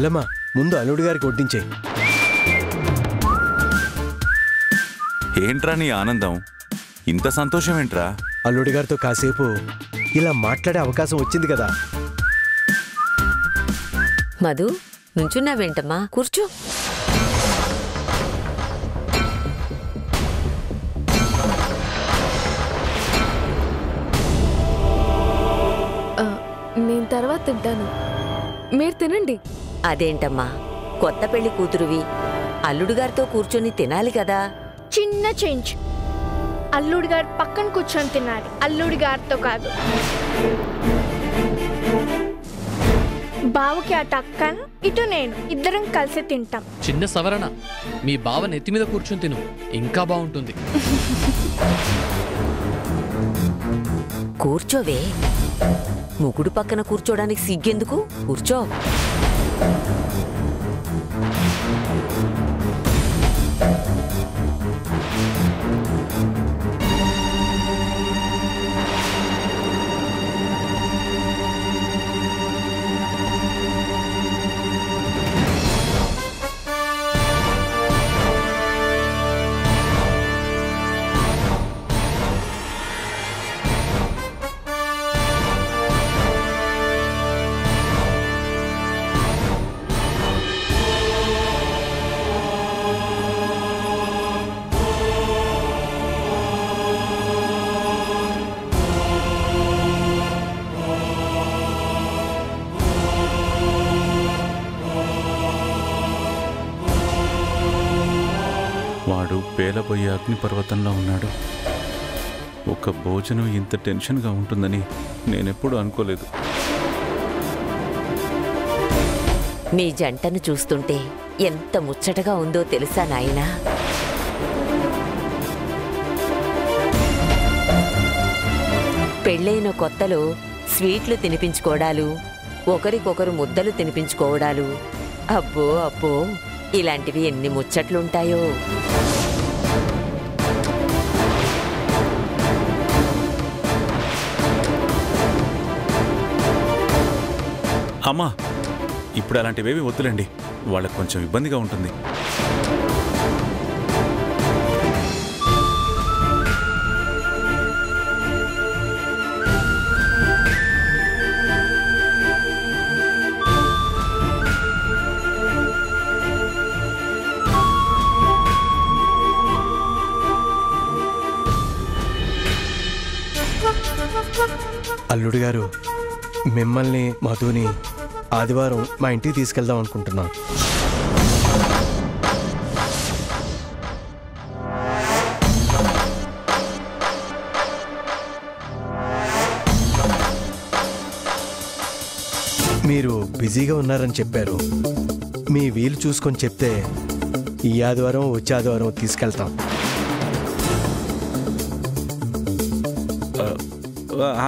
చెల్లెమ్మా ముందు అల్లుడి గారికి వడ్డించే. ఏంట్రా నీ ఆనందం? ఇంత సంతోషం ఏంట్రా? అల్లుడి గారితో కాసేపు ఇలా మాట్లాడే అవకాశం వచ్చింది కదా. మధు, నుంచున్నావేంటమ్మా? కూర్చో. నేను తర్వాత తింటాను, మీరు తినండి. అదేంటమ్మా, కొత్త పెళ్లి కూతురువి, అల్లుడు గారితో కూర్చొని తినాలి కదా. చిన్న చేంజ్, అల్లుడి గారు పక్కన కూర్చొని తినాలి, అల్లుడి గారితో కాదు. బావకి అటు అక్కన, ఇటు నేను, ఇద్దరం కలిసి తింటాం. చిన్న సవరణ, మీ బావ నెత్తి మీద కూర్చొని తిను, ఇంకా బాగుంటుంది. కూర్చోవే, ముగుడు పక్కన కూర్చోడానికి సిగ్గెందుకు? కూర్చో. వాడు పేలబోయే అగ్నిపర్వతంలో ఉన్నాడు. ఒక భోజనం ఇంత టెన్షన్గా ఉంటుందని నేనెప్పుడు అనుకోలేదు. నీ జంటను చూస్తుంటే ఎంత ముచ్చటగా ఉందో తెలుసా నాయనా? పెళ్ళైన కొత్తలో స్వీట్లు తినిపించుకోవడాలు, ఒకరికొకరు ముద్దలు తినిపించుకోవడాలు, అబ్బో అబ్బో, ఇలాంటివి ఎన్ని ముచ్చట్లుంటాయో. అమ్మా, ఇప్పుడు అలాంటివేవి వద్దులండి, వాళ్ళకు కొంచెం ఇబ్బందిగా ఉంటుంది. అల్లుడి గారు, మిమ్మల్ని మధుని ఆదివారం మా ఇంటికి తీసుకెళ్దాం అనుకుంటున్నాం. మీరు బిజీగా ఉన్నారని చెప్పారు. మీ వీలు చూసుకొని చెప్తే ఈ ఆదివారం వచ్చే ఆదివారం తీసుకెళ్తాం.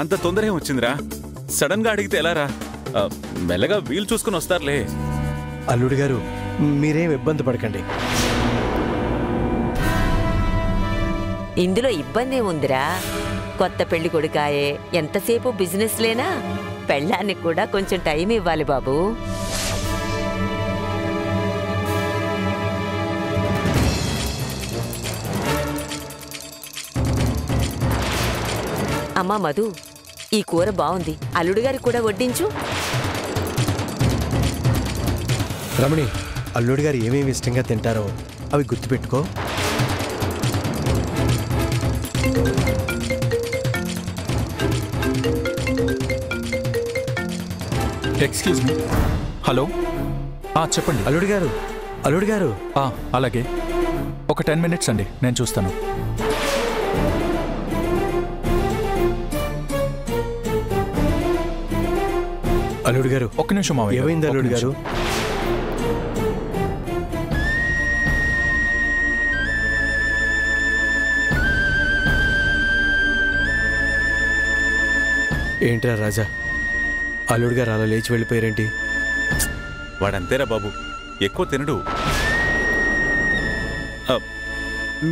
అంత తొందర ఏం వచ్చిందిరా? సడన్ గా అడిగితే ఎలారా? మెల్లగా వీలు చూసుకుని వస్తారులే. అల్లుడి గారు, మీరేం ఇబ్బంది పడకండి. ఇందులో ఇబ్బంది ఏముందిరా? కొత్త పెళ్లి కొడుకాయే, ఎంతసేపు బిజినెస్ లేనా? పెళ్ళానికి కూడా కొంచెం టైం ఇవ్వాలి బాబు. అమ్మా మధు, ఈ కూర బాగుంది, అల్లుడు గారికి కూడా వడ్డించు. రమణి, అల్లుడి గారు ఏమేమి ఇష్టంగా తింటారో అవి గుర్తుపెట్టుకో. Excuse me. హలో, చెప్పండి. అల్లుడి గారు, అల్లుడి గారు. అలాగే, ఒక 10 minutes అండి, నేను చూస్తాను. అల్లుడు గారు, ఒక్క నిమిషం. ఏమైంది అల్లుడు గారు? ఏంట్రా రాజా, అల్లుడు గారు అలా లేచి వెళ్ళిపోయారేంటి? వాడంతేరా బాబు, ఎక్కువ తినడు.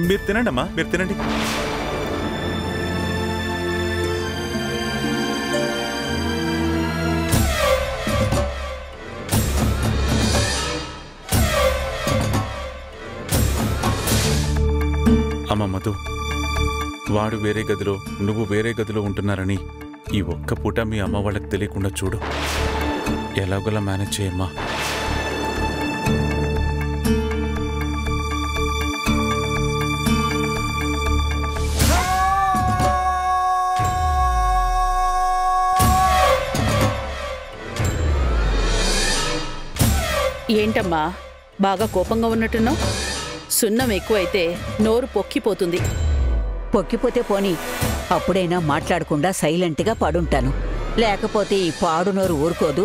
మీరు తినండి అమ్మా, మీరు తినండి. అమ్మ మధు, వాడు వేరే గదిలో నువ్వు వేరే గదిలో ఉంటున్నారని ఈ ఒక్క పూట మీ అమ్మ వాళ్ళకి తెలియకుండా చూడు. ఎలాగోలా మేనేజ్ చేయమ్మా. ఏంటమ్మా బాగా కోపంగా ఉన్నట్టున్నావు? సున్నం ఎక్కువైతే నోరు పొక్కిపోతుంది. పొక్కిపోతే పోనీ, అప్పుడైనా మాట్లాడకుండా సైలెంట్గా పడుంటాను. లేకపోతే ఈ పాడు నోరు ఊరుకోదు.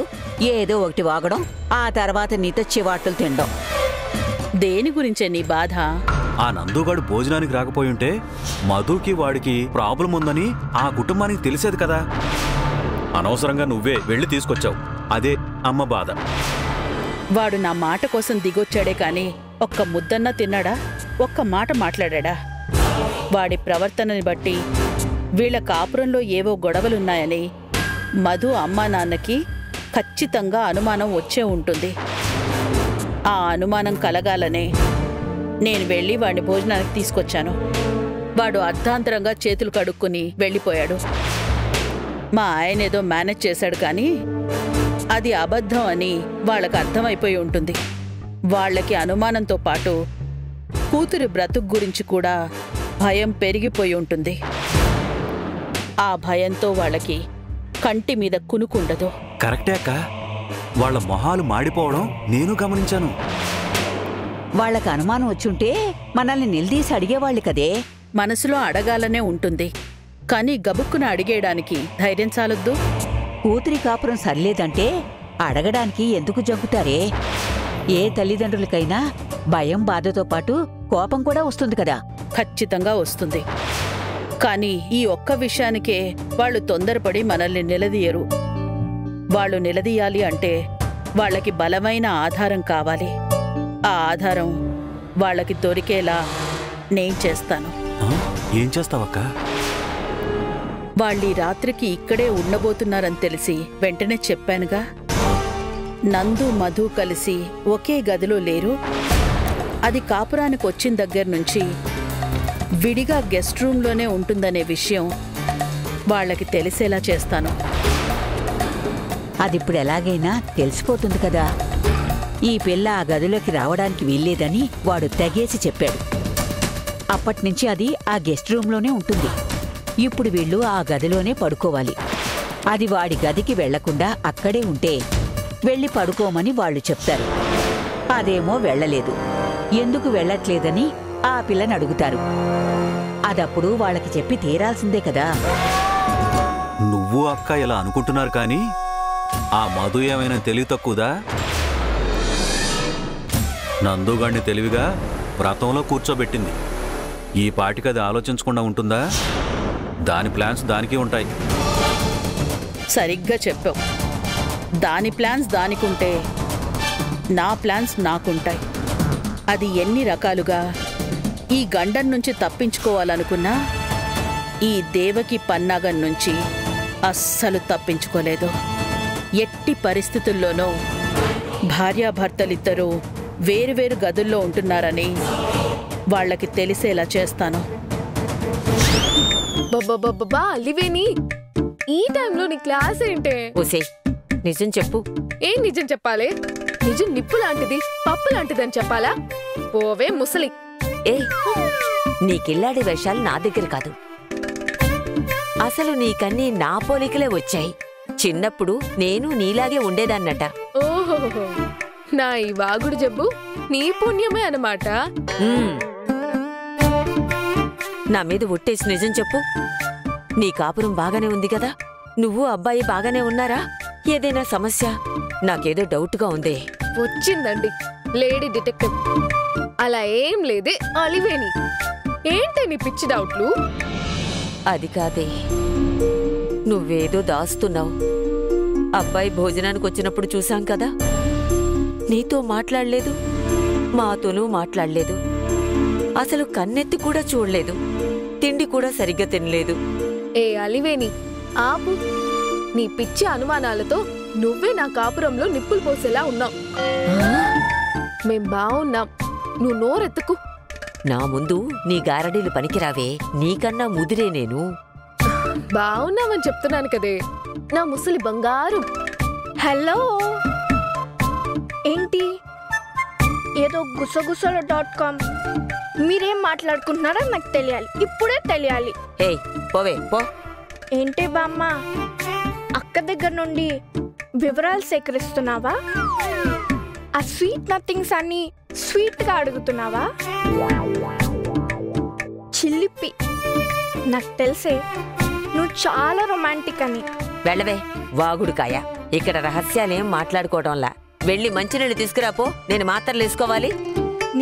ఏదో ఒకటి వాగడం, ఆ తర్వాత నీతో చివాట్లు తినడం. దేని గురించే నీ బాధ? ఆ నందుగాడు భోజనానికి రాకపోయుంటే మధుకి వాడికి ప్రాబ్లం ఉందని ఆ కుటుంబానికి తెలిసేది కదా. అనవసరంగా నువ్వే వెళ్ళి తీసుకొచ్చావు. అదే అమ్మ బాధ. వాడు నా మాట కోసం దిగొచ్చాడే కాని ఒక్క ముద్దన్నా తిన్నాడా? ఒక్క మాట మాట్లాడా? వాడి ప్రవర్తనని బట్టి వీళ్ళ కాపురంలో ఏవో గొడవలున్నాయని మధు అమ్మా నాన్నకి ఖచ్చితంగా అనుమానం వచ్చే ఉంటుంది. ఆ అనుమానం కలగాలనే నేను వెళ్ళి వాడిని భోజనానికి తీసుకొచ్చాను. వాడు అర్ధాంతరంగా చేతులు కడుక్కుని వెళ్ళిపోయాడు. మా ఆయనేదో మేనేజ్ చేశాడు కానీ అది అబద్ధం అని వాళ్ళకి అర్థమైపోయి ఉంటుంది. వాళ్ళకి అనుమానంతో పాటు కూతురి బ్రతుకు గురించి కూడా భయం పెరిగిపోయి ఉంటుంది. ఆ భయంతో వాళ్ళకి కంటి మీద కునుకుండదు. కరెక్టే అక్క. వాళ్ళ మొహాలు మాడిపోవడం నేను గమనించాను. వాళ్ళకి అనుమానం వచ్చుంటే మనల్ని నిలదీసి అడిగేవాళ్ళు కదే. మనసులో అడగాలనే ఉంటుంది కానీ గబుక్కున అడిగేయడానికి ధైర్యం చాలొద్దు. కూతురి కాపురం సర్లేదంటే అడగడానికి ఎందుకు జంకుతారే? ఏ తల్లిదండ్రులకైనా భయం బాధతో పాటు కోపం కూడా వస్తుంది కదా. ఖచ్చితంగా వస్తుంది. కానీ ఈ ఒక్క విషయానికే వాళ్ళు తొందరపడి మనల్ని నిలదీయరు. వాళ్ళు నిలదీయాలి అంటే వాళ్ళకి బలమైన ఆధారం కావాలి. ఆ ఆధారం వాళ్ళకి దొరికేలా నేను చేస్తాను. ఏం చేస్తావక్క? వాళ్ళీ రాత్రికి ఇక్కడే ఉండబోతున్నారని తెలిసి వెంటనే చెప్పానుగా. నందు మధు కలిసి ఒకే గదిలో లేరు. అది కాపురానికి వచ్చిన దగ్గర నుంచి విడిగా గెస్ట్ రూమ్లోనే ఉంటుందనే విషయం వాళ్ళకి తెలిసేలా చేస్తాను. అదిప్పుడు ఎలాగైనా తెలిసిపోతుంది కదా. ఈ పిల్ల ఆ గదిలోకి రావడానికి వీల్లేదని వాడు తెగేసి చెప్పాడు. అప్పట్నుంచి అది ఆ గెస్ట్ రూమ్లోనే ఉంటుంది. ఇప్పుడు వీళ్ళు ఆ గదిలోనే పడుకోవాలి. అది వాడి గదికి వెళ్లకుండా అక్కడే ఉంటే వెళ్ళి పడుకోమని వాళ్ళు చెప్తారు. అదేమో వెళ్ళలేదు. ఎందుకు వెళ్ళట్లేదని ఆ పిల్లని అడుగుతారు. అదప్పుడు వాళ్ళకి చెప్పి తీరాల్సిందే కదా. నువ్వు అక్క ఇలా అనుకుంటున్నారు కానీ ఆ మధు ఏమైనా తెలివి తక్కువదా? నందుగాడిని తెలివిగా వ్రతంలో కూర్చోబెట్టింది. ఈ పాటికి అది ఆలోచించకుండా ఉంటుందా? దాని ప్లాన్స్ దానికి ఉంటాయి. సరిగ్గా చెప్పావు. దాని ప్లాన్స్ దానికుంటే నా ప్లాన్స్ నాకుంటాయి. అది ఎన్ని రకాలుగా ఈ గండం నుంచి తప్పించుకోవాలనుకున్నా ఈ దేవకి పన్నాగం నుంచి అస్సలు తప్పించుకోలేదు. ఎట్టి పరిస్థితుల్లోనూ భార్యాభర్తలిద్దరూ వేరువేరు గదుల్లో ఉంటున్నారని వాళ్ళకి తెలిసేలా చేస్తాను. బాబా అలివేని, ఈ టైంలో నీ క్లాస్ ఏంటే? ఓసే, నిజం చెప్పు. ఏం నిజం చెప్పాలి? నిజం నిప్పు లాంటిది, పప్పు లాంటిదని చెప్పాలా? పోవే ముసలి. ఏ, నీకిల్లాడి వేషాలు నా దగ్గర కాదు. అసలు నీకన్నీ నా పోలికలే వచ్చాయి. చిన్నప్పుడు నేను నీలాగే ఉండేదాన్నట. ఓహో, నా ఈ వాగుడు జబ్బు నీ పుణ్యమే అన్నమాట. నా మీద ఒట్టేసి నిజం చెప్పు. నీ కాపురం బాగానే ఉంది కదా? నువ్వు అబ్బాయి బాగానే ఉన్నారా? ఏదైనా సమస్య? నాకేదో డౌట్గా ఉంది. వచ్చిందండి లేడీ డిటెక్టివ్. అలా ఏం లేదే అలివేని. ఏంటి నీ పిచ్చి డౌట్లు? అది కాదే, నువ్వేదో దాస్తున్నావు. అబ్బాయి భోజనానికి వచ్చినప్పుడు చూశాం కదా, నీతో మాట్లాడలేదు, మాతోనూ మాట్లాడలేదు. అసలు కన్నెత్తి కూడా చూడలేదు. తిండి కూడా సరిగ్గా తినలేదు. ఏ అలివేని, ఆపు. నీ పిచ్చి అనుమానాలతో నువ్వే నా కాపురంలో నిప్పులు పోసేలా ఉన్నావు. మేం బావున్నాం, నువ్వు నోరెత్తుకు. నా ముందు నీ గారడీలు పనికిరావే, నీకన్నా ముదిరే నేను. బాగున్నావని చెప్తున్నాను కదే నా ముసలి బంగారు. హలో, ఏంటి ఏదో గుసగుసలు.com మీరేం మాట్లాడుకుంటున్నారో నాకు తెలియాలి, ఇప్పుడే తెలియాలి. ఏయ్ పోవే పో. ఏంటి బామ్మ, అక్క దగ్గర నుండి వివరాలు సేకరిస్తున్నావా? ఆ స్వీట్ నథింగ్స్ అన్ని స్వీట్గా అడుగుతున్నావా? చిల్లిపి, నాకు తెలిసే నువ్వు చాలా రొమాంటిక్ అని. వెళ్ళవే వాగుడుకాయ, ఇక్కడ రహస్యాలేం మాట్లాడుకోవడంలా. వెళ్ళి మంచినీళ్ళు తీసుకురాపో, నేను మాత్రలు వేసుకోవాలి.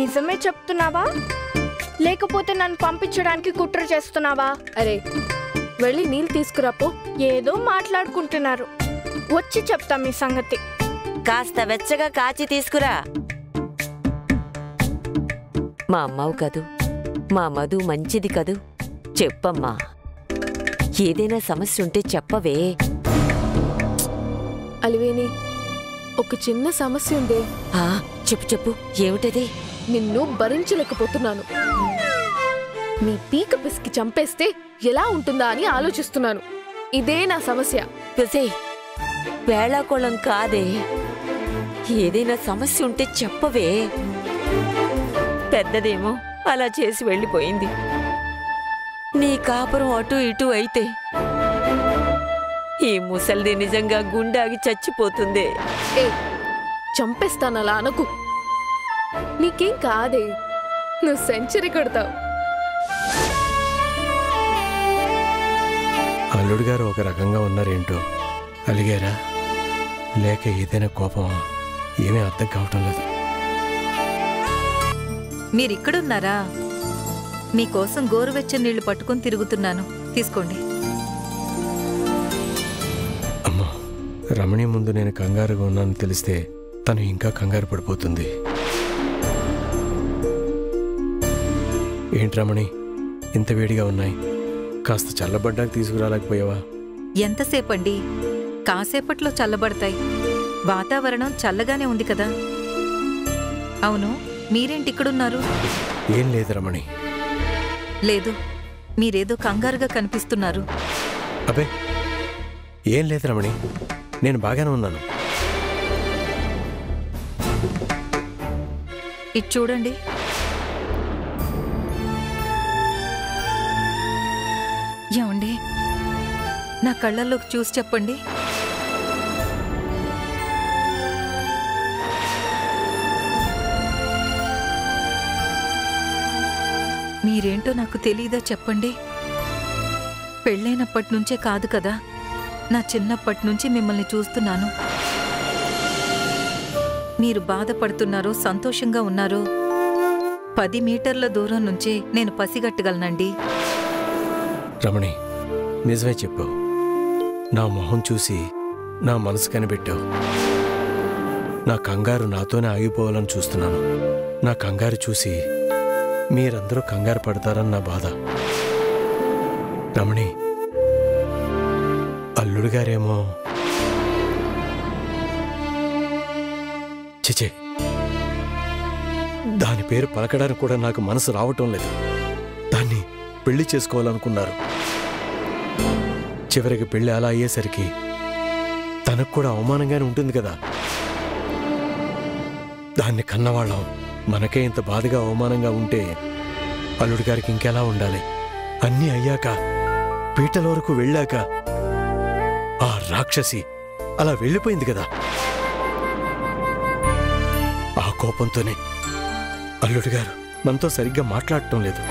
నిజమే చెప్తున్నావా లేకపోతే నన్ను పంపించడానికి కుట్ర చేస్తున్నావా? అరే వెళ్ళి నీళ్ళు తీసుకురాపో. ఏదో మాట్లాడుకుంటున్నారు, వచ్చి చెప్తా మీ సంగతి. కాస్త వెచ్చగా కాచి తీసుకురా. మా అమ్మవు కదూ, మా మధు మంచిది కదూ, చెప్పమ్మా. ఏదైనా సమస్య ఉంటే చెప్పవే. అలివేణి, ఒక చిన్న సమస్య ఉందే. చెప్పు చెప్పు, ఏమిటది? నిన్ను భరించలేకపోతున్నాను. నీ పీక పిసికి చంపేస్తే ఎలా ఉంటుందా అని ఆలోచిస్తున్నాను. ఇదే నా సమస్య. వేళాకోళం కాదే, ఏదైనా సమస్య ఉంటే చెప్పవే. పెద్దదేమో అలా చేసి వెళ్ళిపోయింది. నీ కాపురం అటు ఇటు అయితే ఈ ముసల్ది నిజంగా గుండాగి చచ్చిపోతుందే. చంపేస్తానలా అనకు. నీకేం కాదే, నువ్వు సెంచరీ కొడతావు. అల్లుడు గారు ఒక రకంగా ఉన్నారేంటో, అలిగారా లేక ఏదైనా కోపమా? ఏమీ అర్థం కావటం లేదు. మీరిక్కడున్నారా? మీకోసం గోరువెచ్చని నీళ్లు పట్టుకుని తిరుగుతున్నాను, తీసుకోండి. అమ్మా, రమణి ముందు నేను కంగారుగా ఉన్నానని తెలిస్తే తను ఇంకా కంగారు పడిపోతుంది. ఏంటి రమణి, ఇంత వేడిగా ఉన్నాయి? కాస్త చల్లబడ్డాక తీసుకురాలేకపోయావా? ఎంతసేపండి, కాసేపట్లో చల్లబడతాయి. వాతావరణం చల్లగానే ఉంది కదా. అవును, మీరేంటి ఇక్కడున్నారు? ఏం లేదు రమణి. లేదు, మీరేదో కంగారుగా కనిపిస్తున్నారు. అబ్బే ఏం లేదు రమణి, నేను బాగానే ఉన్నాను. ఇది చూడండి. ఏమండి, నా కళ్ళల్లోకి చూసి చెప్పండి. మీరేంటో నాకు తెలీదా చెప్పండి? పెళ్ళైనప్పటి నుంచే కాదు కదా, నా చిన్నప్పటి నుంచి మిమ్మల్ని చూస్తున్నాను. మీరు బాధపడుతున్నారో సంతోషంగా ఉన్నారో 10 మీటర్ల దూరం నుంచే నేను పసిగట్టగలనండి. రమణి, నిజమే చెప్పావు. నా మొహం చూసి నా మనసు కనిపెట్టావు. నా కంగారు నాతోనే ఆగిపోవాలని చూస్తున్నాను. నా కంగారు చూసి మీరందరూ కంగారు పడతారని నా బాధ. రమణి, అల్లుడు గారేమో చిచే, దాని పేరు పలకడానికి కూడా నాకు మనసు రావటం లేదు. దాన్ని పెళ్లి చేసుకోవాలనుకున్నారు. చివరికి పెళ్లి అలా అయ్యేసరికి తనకు కూడా అవమానంగానే ఉంటుంది కదా. దాన్ని కన్నవాళ్ళం మనకే ఇంత బాధగా అవమానంగా ఉంటే అల్లుడి గారికి ఇంకెలా ఉండాలి? అన్నీ అయ్యాక, పీటల వరకు వెళ్ళాక ఆ రాక్షసి అలా వెళ్ళిపోయింది కదా. ఆ కోపంతోనే అల్లుడి గారు మనతో సరిగ్గా మాట్లాడటం లేదు.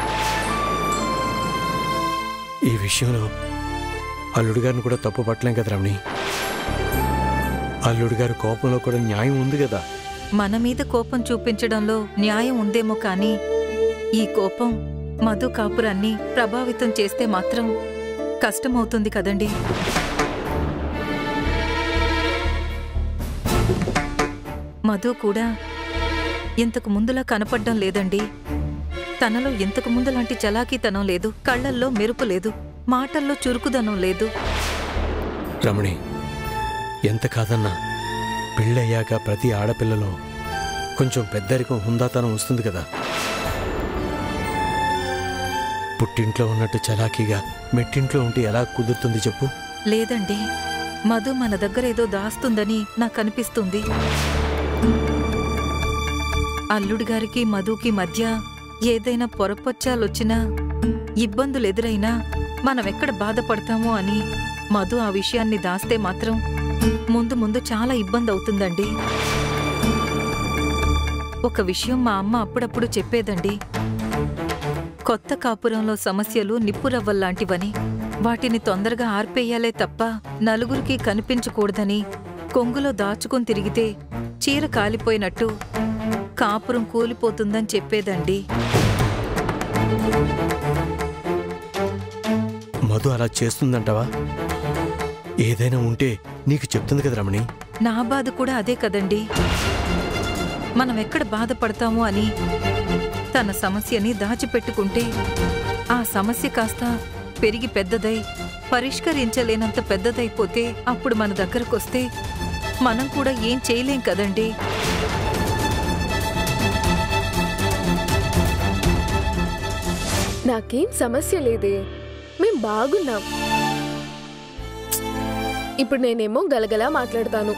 ఈ విషయంలో అల్లుడి గారిని కూడా తప్పు పట్టలేం కదా రమణి. అల్లుడి గారి కోపంలో కూడా న్యాయం ఉంది కదా. మన మీద కోపం చూపించడంలో న్యాయం ఉందేమో కానీ ఈ కోపం మధు కాపురాన్ని ప్రభావితం చేస్తే మాత్రం కష్టమవుతుంది కదండి. మధు కూడా ఇంతకు ముందులా కనపడ్డం లేదండి. తనలో ఇంతకు ముందులాంటి చలాకీతనం లేదు, కళ్లల్లో మెరుపు లేదు, మాటల్లో చురుకుదనం లేదు. రమణి, ఎంత కాదన్నా పెళ్ళయ్యాక ప్రతి ఆడపిల్లలో కొంచెం పెద్దరికం హుందాతనం వస్తుంది కదా. పుట్టింట్లో ఉన్నట్టు చలాకీగా మెట్టింట్లో ఉంటే ఎలా కుదురుతుంది చెప్పు? లేదండి, మధు మన దగ్గర ఏదో దాస్తుందని నాకు అనిపిస్తుంది. అల్లుడి గారికి మధుకి మధ్య ఏదైనా పొరపచ్చాలొచ్చినా, ఇబ్బందులు ఎదురైనా మనమెక్కడ బాధపడతామో అని మధు ఆ విషయాన్ని దాస్తే మాత్రం ముందు ముందు చాలా ఇబ్బంది అవుతుందండి. ఒక విషయం మా అమ్మ అప్పుడప్పుడు చెప్పేదండి. కొత్త కాపురంలో సమస్యలు నిప్పురవ్వల్లాంటివని, వాటిని తొందరగా ఆర్పేయాలే తప్ప నలుగురికి కనిపించకూడదని, కొంగులో దాచుకుని తిరిగితే చీర కాలిపోయినట్టు కాపురం కూలిపోతుందని చెప్పేదండి. మధు అలా చేస్తుందంటావా? ఏదైనా ఉంటే నీకు చెప్తుంది కదా రమణి. నా బాధ కూడా అదే కదండి. మనం ఎక్కడ బాధపడతామో అని తన సమస్యని దాచిపెట్టుకుంటే ఆ సమస్య కాస్త పెరిగి పెద్దదై పరిష్కరించలేనంత పెద్దదైపోతే అప్పుడు మన దగ్గరకొస్తే మనం కూడా ఏం చేయలేం కదండి. నాకేం సమస్య లేదే, మేం బాగున్నాం. ఇప్పుడు నేనేమో గలగలా మాట్లాడతాను,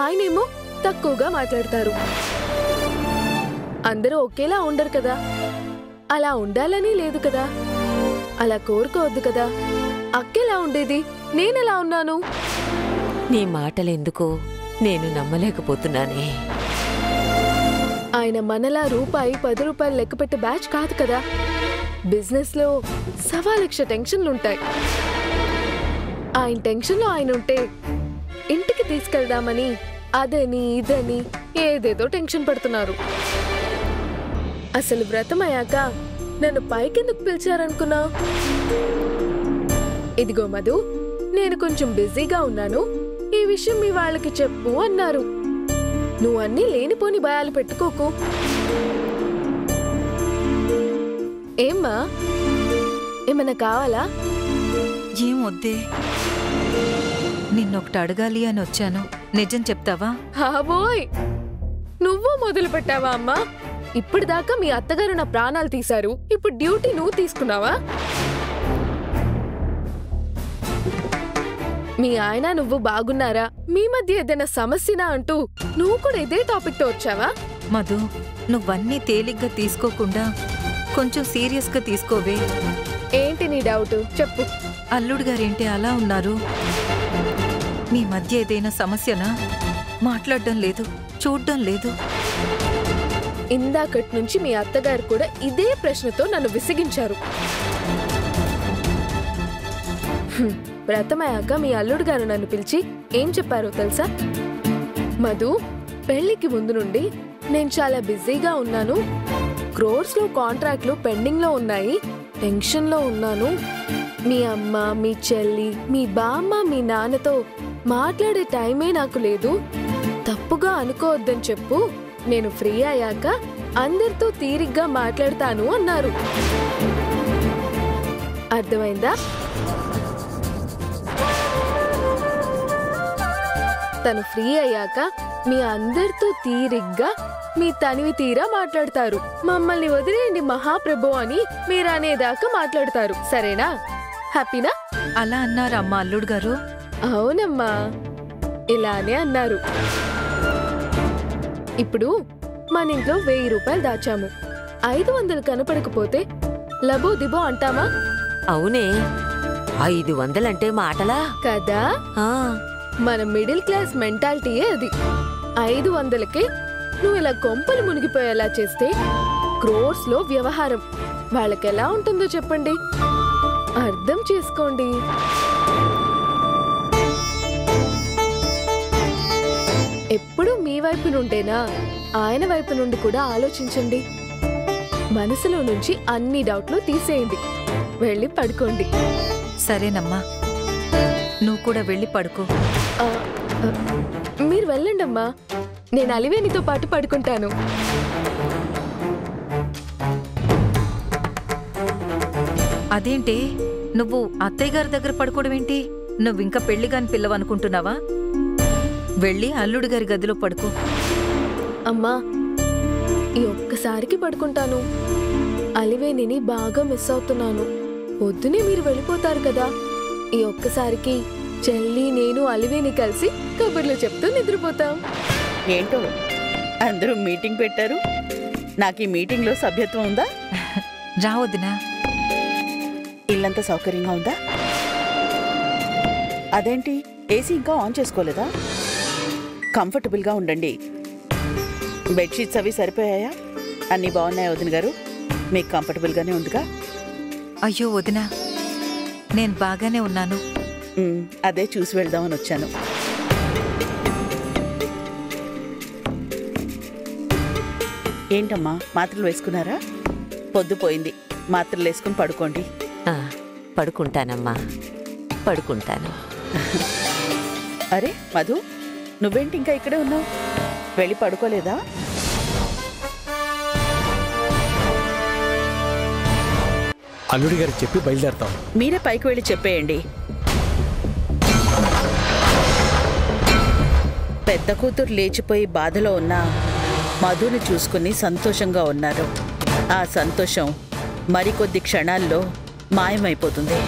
ఆయనేమో తక్కువగా మాట్లాడతారు. అందరూ ఒకేలా ఉండరు కదా, అలా ఉండాలని లేదు కదా, అలా కోరుకోవద్దు కదా. అక్కెలా ఉండేది, నేనెలా ఉన్నాను? నీ మాటలెందుకో నేను నమ్మలేకపోతున్నానే. ఆయన మనలా రూపాయి 10 రూపాయలు లెక్కపెట్టే బ్యాచ్ కాదు కదా. బిజినెస్ లో 1,00,000 టెన్షన్లుంటాయి. ఆయన టెన్షన్లో ఆయన ఉంటే ఇంటికి తీసుకెళ్దామని అదని ఇదని ఏదేదో టెన్షన్ పడుతున్నారు. అసలు వ్రతం అయ్యాక నన్ను పైకెందుకు పిలిచారనుకున్నా? ఇదిగో మధు, నేను కొంచెం బిజీగా ఉన్నాను, ఈ విషయం మీ వాళ్ళకి చెప్పు అన్నారు. నువ్వు అన్నీ లేనిపోని భయాలు పెట్టుకోకు. ఏమ్మా, ఏమన్నా కావాలా? ఏం వద్దే, నిన్నొకటి అడగాలి అని వచ్చాను, నిజం చెప్తావా? హాబోయ్, నువ్వు మొదలు పెట్టావా అమ్మా? ఇప్పటిదాకా మీ అత్తగారు నా ప్రాణాలు తీశారు, ఇప్పుడు డ్యూటీ నువ్వు తీసుకున్నావా? మీ ఆయన నువ్వు బాగున్నారా, మీ మధ్య ఏదైనా సమస్యనా అంటూ నువ్వు కూడా ఇదే టాపిక్ తో వచ్చావా? మధు, నువ్వన్నీ తేలిగ్గా తీసుకోకుండా కొంచెం సీరియస్ గా తీసుకోవే. ఏంటి నీ డౌట్ చెప్పు. అల్లుడు గారేంటి అలా ఉన్నారు? మీ మధ్య ఏదైనా సమస్యనా? మాట్లాడడం లేదు, చూడ్డం లేదు. ఇందాకటి నుంచి మీ అత్తగారు కూడా ఇదే ప్రశ్నతో నన్ను విసిగించారు. వ్రతమయ్యాక మీ అల్లుడు గారు నన్ను పిలిచి ఏం చెప్పారో తెలుసా? మధు, పెళ్లికి ముందు నుండి నేను చాలా బిజీగా ఉన్నాను, క్రోర్స్ లో కాంట్రాక్ట్లు పెండింగ్ లో ఉన్నాయి, టెన్షన్ లో ఉన్నాను, మీ అమ్మ, మీ చెల్లి, మీ బామ్మ, మీ నాన్నతో మాట్లాడే టైమే నాకు లేదు, తప్పుగా అనుకోవద్దని చెప్పు, నేను ఫ్రీ అయ్యాక అందరితో తీరిగ్గా మాట్లాడతాను అన్నారు. అర్థమైందా? తను ఫ్రీ అయ్యాక మీ అందరితో తీరిగ్గా మీ తనివి తీరా మాట్లాడతారు. మమ్మల్ని వదిలేయండి మహాప్రభు అని మీరు అనేదాకా మాట్లాడతారు. సరేనా? హ్యాపీనా? అలా అన్నారా అమ్మా అల్లుడు గారు? అవునమ్మా, ఇలానే అన్నారు. ఇప్పుడు మన ఇంట్లో 1000 రూపాయలు దాచాము, 500 కనపడకపోతే లబో దిబో అంటామా? అవునే, 500 అంటే మాటలా కదా? మన మిడిల్ క్లాస్ మెంటాలిటీయే అది. 500కే నువ్వు ఇలా కొంపలు మునిగిపోయేలా చేస్తే క్రోర్స్ లో వ్యవహారం వాళ్ళకెలా ఉంటుందో చెప్పండి. అర్థం చేసుకోండి. ఎప్పుడు మీ వైపు నుండేనా, ఆయన వైపు నుండి కూడా ఆలోచించండి. మనసులో నుంచి అన్ని డౌట్లు తీసేయండి, వెళ్ళి పడుకోండి. సరేనమ్మా, నువ్వు కూడా వెళ్ళి పడుకో. మీరు వెళ్ళండమ్మా, నేను అలివేనితో పాటు పడుకుంటాను. అదేంటి, నువ్వు అత్తయ్య గారి దగ్గర పడుకోవడం ఏంటి? నువ్వింకా పెళ్లిగాని పిల్లవనుకుంటున్నావా? వెళ్ళి అల్లుడు గారి గదిలో పడుకో. అమ్మా, ఈ ఒక్కసారికి పడుకుంటాను, అలివేణిని బాగా మిస్ అవుతున్నాను. పొద్దునే మీరు వెళ్ళిపోతారు కదా, ఈ ఒక్కసారికి చెల్లి నేను అలివేణి కలిసి కబుర్లు చెప్తూ నిద్రపోతాం. ఏంటో అందరూ మీటింగ్ పెట్టారు. నాకు ఈ మీటింగ్లో సభ్యత్వం ఉందా? రా వదినా. ఇల్లంతా సౌకర్యంగా ఉందా? అదేంటి ఏసీ ఇంకా ఆన్ చేసుకోలేదా? కంఫర్టబుల్గా ఉండండి. బెడ్షీట్స్ అవి సరిపోయాయా? అన్నీ బాగున్నాయా వదిన గారు? మీకు కంఫర్టబుల్గానే ఉందిగా? అయ్యో వదినా, నేను బాగానే ఉన్నాను. అదే చూసి వెళ్దామని వచ్చాను. ఏంటమ్మా మాత్రలు వేసుకున్నారా? పొద్దుపోయింది, మాత్రలు వేసుకుని పడుకోండి. పడుకుంటానమ్మా, పడుకుంటాను. అరే మధు, నువ్వేంటి ఇంకా ఇక్కడే ఉన్నావు? వెళ్ళి పడుకోలేదా? అల్లుడి గారికి చెప్పి బయలుదేరతాం. మీరే పైకి వెళ్ళి చెప్పేయండి. పెద్ద కూతురు లేచిపోయి బాధలో ఉన్నా మధుని చూసుకుని సంతోషంగా ఉన్నారు. ఆ సంతోషం మరికొద్ది క్షణాల్లో మాయమైపోతుంది.